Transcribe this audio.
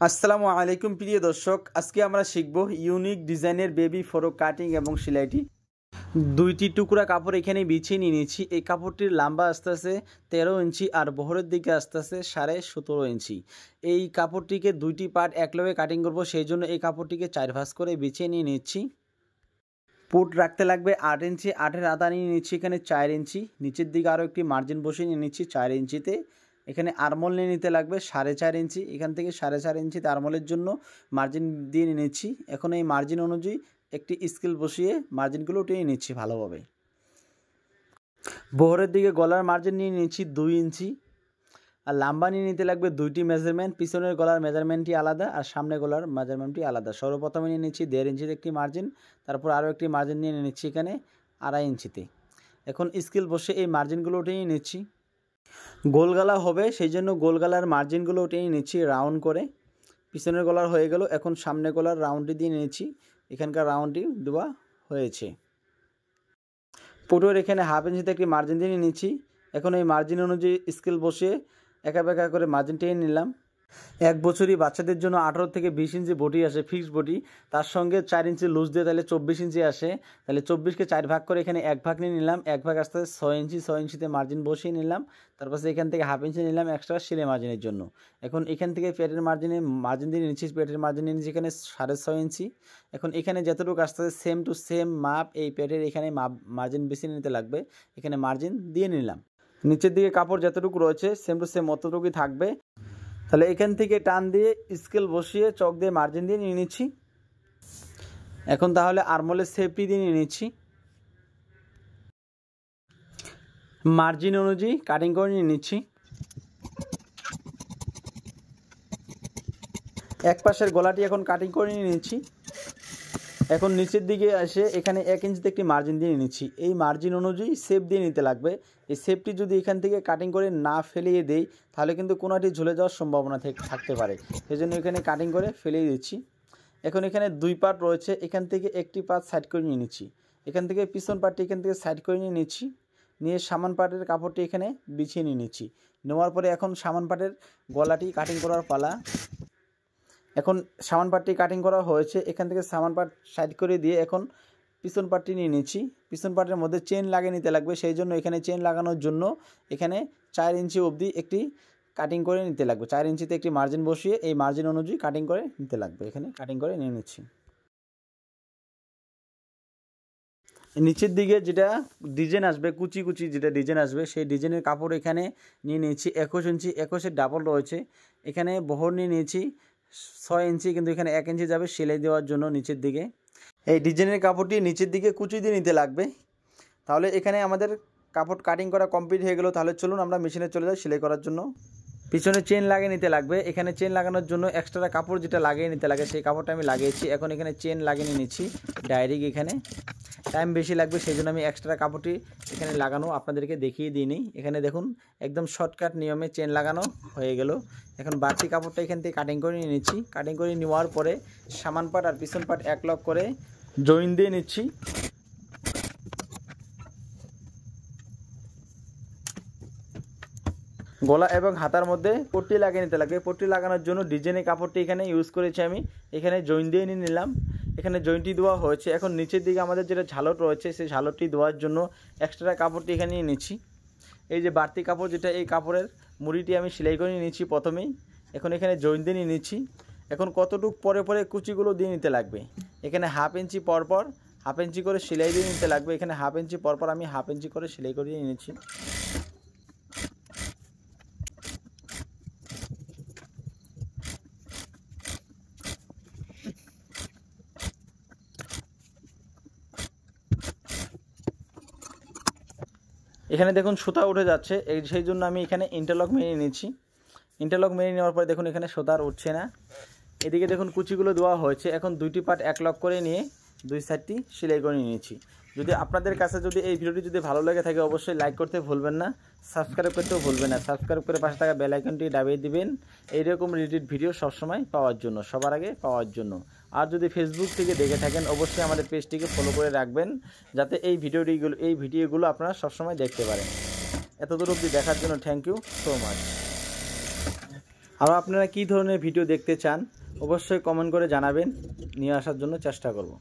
আসসালামু আলাইকুম প্রিয় দর্শক, আজকে আমরা শিখব ইউনিক ডিজাইনের বেবি ফ্রক কাটিং এবং সেলাইটি। দুইটি টুকরা কাপড় এখানে বিছিয়ে নিয়ে নিয়েছি। এই কাপড়টির লম্বা আস্তে আস্তে 13 ইঞ্চি আর বহরের দিকে আস্তে আস্তে 17.5 ইঞ্চি। এই কাপড়টিকে দুইটি পার্ট একলগে কাটিং করব, সেই জন্য এই কাপড়টিকে 4 ভাঁজ করে বিছিয়ে নিয়ে নিচ্ছি। পুট রাখতে লাগবে 8 ইঞ্চি, 8-এর আধা নিয়ে নিচ্ছি এখানে 4 ইঞ্চি। নিচের দিকে আরও একটি মার্জিন বসিয়ে নিয়ে নিচ্ছি 4 ইঞ্চিতে। এখানে আরমোল নিয়ে নিতে লাগবে 4.5 ইঞ্চি। এখান থেকে 4.5 ইঞ্চিতে আরমোলের জন্য মার্জিন দিয়ে নিয়ে নিচ্ছি। এখন এই মার্জিন অনুযায়ী একটি স্কেল বসিয়ে মার্জিনগুলো টেনে নিচ্ছি ভালোভাবে। বহরের দিকে গলার মার্জিন নিয়ে নিচ্ছি 2 ইঞ্চি। আর লম্বা নিয়ে নিতে লাগবে দুইটি মেজারমেন্ট, পিছনের গলার মেজারমেন্টটি আলাদা আর সামনে গলার মেজারমেন্টটি আলাদা। সর্বপ্রথমে নিয়ে নিচ্ছি 1.5 ইঞ্চিতে একটি মার্জিন, তারপর আরও একটি মার্জিন নিয়ে নিচ্ছি এখানে 2.5 ইঞ্চিতে। এখন স্কেল বসে এই মার্জিনগুলো টেনে নিচ্ছি। গোল গলা হবে, সেই জন্য গোল গলার মার্জিনগুলো টেনে নিচ্ছি রাউন্ড করে। পিছনের গলার হয়ে গেল, এখন সামনে গলার রাউন্ডটি দিয়ে নিচ্ছি। এখানকার রাউন্ডটি দেওয়া হয়েছে। পুটোর এখানে 1/2 ইঞ্চিতে একটি মার্জিন দিয়ে নিচ্ছি। এখন এই মার্জিন অনুযায়ী স্কেল বসিয়ে একা বেঁকা করে মার্জিন টেনে নিলাম। 1 বছরই বাচ্চাদের জন্য 18 থেকে 20 ইঞ্চি বডি আসে, ফিক্সড বডি। তার সঙ্গে 4 ইঞ্চি লুজ দিয়ে তাহলে 24 ইঞ্চি আসে। তাহলে 24কে 4 ভাগ করে এখানে 1 ভাগ নিয়ে নিলাম। 1 ভাগ আসতে 6 ইঞ্চি, 6 ইঞ্চিতে মার্জিন বসিয়ে নিলাম। তারপর এখান থেকে 1/2 ইঞ্চি নিলাম এক্সট্রা সেলাই মার্জিনের জন্য। এখন এখান থেকে পেটের মার্জিন দিয়ে নিচ্ছি। পেটের মার্জিন নিয়ে নিচ্ছি এখানে 6.5 ইঞ্চি। এখন এখানে যতটুকু আসতে সেম টু সেম মাপ এই পেটের এখানে মার্জিন বেশি নিতে লাগবে। এখানে মার্জিন দিয়ে নিলাম। নিচের দিকে কাপড় যতটুকু রয়েছে সেম টু সেম অতটুকুই থাকবে। তাহলে এখান থেকে টান দিয়ে স্কেল বসিয়ে চক দিয়ে মার্জিন দিয়ে নিয়ে নিচ্ছি। এখন তাহলে আরমোলের শেপটি দিয়ে নিয়ে নিচ্ছি। মার্জিন অনুযায়ী কাটিং করে নিয়ে নিচ্ছি। এক পাশের গলাটি এখন কাটিং করে নিয়ে নিচ্ছি। এখন নিচের দিকে এসে এখানে 1 ইঞ্চিতে একটি মার্জিন দিয়ে নিচ্ছি। এই মার্জিন অনুযায়ী শেপ দিয়ে নিতে লাগবে। এই শেপটি যদি এখান থেকে কাটিং করে না ফেলিয়ে দেই তাহলে কিন্তু কোনোটি ঝুলে যাওয়ার সম্ভাবনা থাকতে পারে, সেই জন্য এখানে কাটিং করে ফেলিয়ে দিচ্ছি। এখন এখানে 2 পার্ট রয়েছে, এখান থেকে একটি পার্ট সাইড করে নিয়ে নিচ্ছি। এখান থেকে পিছন পার্টটি এখান থেকে সাইড করে নিয়ে নিচ্ছি। নিয়ে সামান পার্টের কাপড়টি এখানে বিছিয়ে নিয়ে নিচ্ছি। নেওয়ার পরে এখন সামান পার্টের গলাটি কাটিং করার পালা। এখন সামান পার্টটি কাটিং করা হয়েছে, এখান থেকে সামান পার্ট সাইড করে দিয়ে এখন পিছন পার্টটি নিয়ে নিচ্ছি। পিছন পার্টের মধ্যে চেন লাগিয়ে নিতে লাগবে, সেই জন্য এখানে চেন লাগানোর জন্য এখানে 4 ইঞ্চি অবধি একটি কাটিং করে নিতে লাগবে। 4 ইঞ্চিতে একটি মার্জিন বসিয়ে এই মার্জিন অনুযায়ী কাটিং করে নিতে লাগবে। এখানে কাটিং করে নিয়ে নিচ্ছি। নিচের দিকে যেটা ডিজাইন আসবে, কুচি কুচি যেটা ডিজাইন আসবে, সেই ডিজাইনের কাপড় এখানে নিয়ে নিয়েছি 21 ইঞ্চি। 21-এর ডাবল রয়েছে। এখানে বহর নিয়ে নিয়েছি 6 ইঞ্চি, কিন্তু এখানে 1 ইঞ্চি যাবে সেলাই দেওয়ার জন্য নিচের দিকে। এই ডিজাইনের কাপড়টি নিচের দিকে কুচি দিয়ে নিতে লাগবে। তাহলে এখানে আমাদের কাপড় কাটিং করা কমপ্লিট হয়ে গেল। তাহলে চলুন আমরা মেশিনে চলে যাই সেলাই করার জন্য। পিছনে চেন লাগিয়ে নিতে লাগবে। এখানে চেন লাগানোর জন্য এক্সট্রা কাপড় যেটা লাগিয়ে নিতে লাগে সেই কাপড়টা আমি লাগিয়েছি। এখন এখানে চেন লাগিয়ে নিয়ে নিচ্ছি ডাইরেক্ট। এখানে টাইম বেশি লাগবে, সেই জন্য আমি এক্সট্রা কাপড়টি এখানে লাগানো আপনাদেরকে দেখিয়ে দিই নি। এখানে দেখুন একদম শর্টকাট নিয়মে চেন লাগানো হয়ে গেল। এখন বাড়তি কাপড়টা এখান থেকে কাটিং করে নিয়ে নিচ্ছি। কাটিং করে নেওয়ার পরে সামান পার্ট আর পিছন পার্ট এক লক করে জয়েন দিয়ে নিচ্ছি। গলা এবং হাতার মধ্যে পট্টি লাগিয়ে নিতে লাগবে। পট্টি লাগানোর জন্য ডিজাইনের কাপড়টি এখানে ইউজ করেছি আমি। এখানে জয়েন দিয়ে নিয়ে নিলাম। এখানে জয়েন্টটি দেওয়া হয়েছে। এখন নিচের দিকে আমাদের যেটা ঝালট রয়েছে সেই ঝালটটি দেওয়ার জন্য এক্সট্রা কাপড়টি এখানে নিয়ে নিচ্ছি। এই যে বাড়তি কাপড় যেটা, এই কাপড়ের মুড়িটি আমি সেলাই করে নিয়ে নিচ্ছি প্রথমেই। এখন এখানে জয়েন দিয়ে নিয়ে নিচ্ছি। এখন কতটুক পরে পরে কুচিগুলো দিয়ে নিতে লাগবে। এখানে 1/2 ইঞ্চি পরপর 1/2 ইঞ্চি করে সেলাই দিয়ে নিতে লাগবে। এখানে 1/2 ইঞ্চি পরপর আমি 1/2 ইঞ্চি করে সেলাই করে নিয়ে নিচ্ছি। এখানে দেখুন সুতা উঠে যাচ্ছে, সেই জন্য আমি এখানে ইন্টারলক মেরে নিচ্ছি। ইন্টারলক মেরে নেওয়ার পরে দেখুন এখানে সুতা আর উঠছে না। এদিকে দেখুন কুচিগুলো দেওয়া হয়েছে। এখন 2টি পার্ট এক লক করে নিয়ে 2 সাইডটি সেলাই করে নিয়েছি। যদি আপনাদের কাছে এই ভিডিওটি যদি ভালো লেগে থাকে অবশ্যই লাইক করতে ভুলবেন না, সাবস্ক্রাইব করতেও ভুলবেন না। সাবস্ক্রাইব করে পাশে থাকা বেল আইকনটি দাবিয়ে দিবেন এইরকম রিলেটেড ভিডিও সবসময় পাওয়ার জন্য, সবার আগে পাওয়ার জন্য। আর যদি ফেসবুক থেকে দেখে থাকেন অবশ্যই আমাদের পেজটিকে ফলো করে রাখবেন, যাতে এই ভিডিওগুলো আপনারা সবসময় দেখতে পারেন। এতদূর অবধি দেখার জন্য থ্যাংক ইউ সো মাচ। আর আপনারা কী ধরনের ভিডিও দেখতে চান অবশ্যই কমেন্ট করে জানাবেন, নিয়ে আসার জন্য চেষ্টা করব।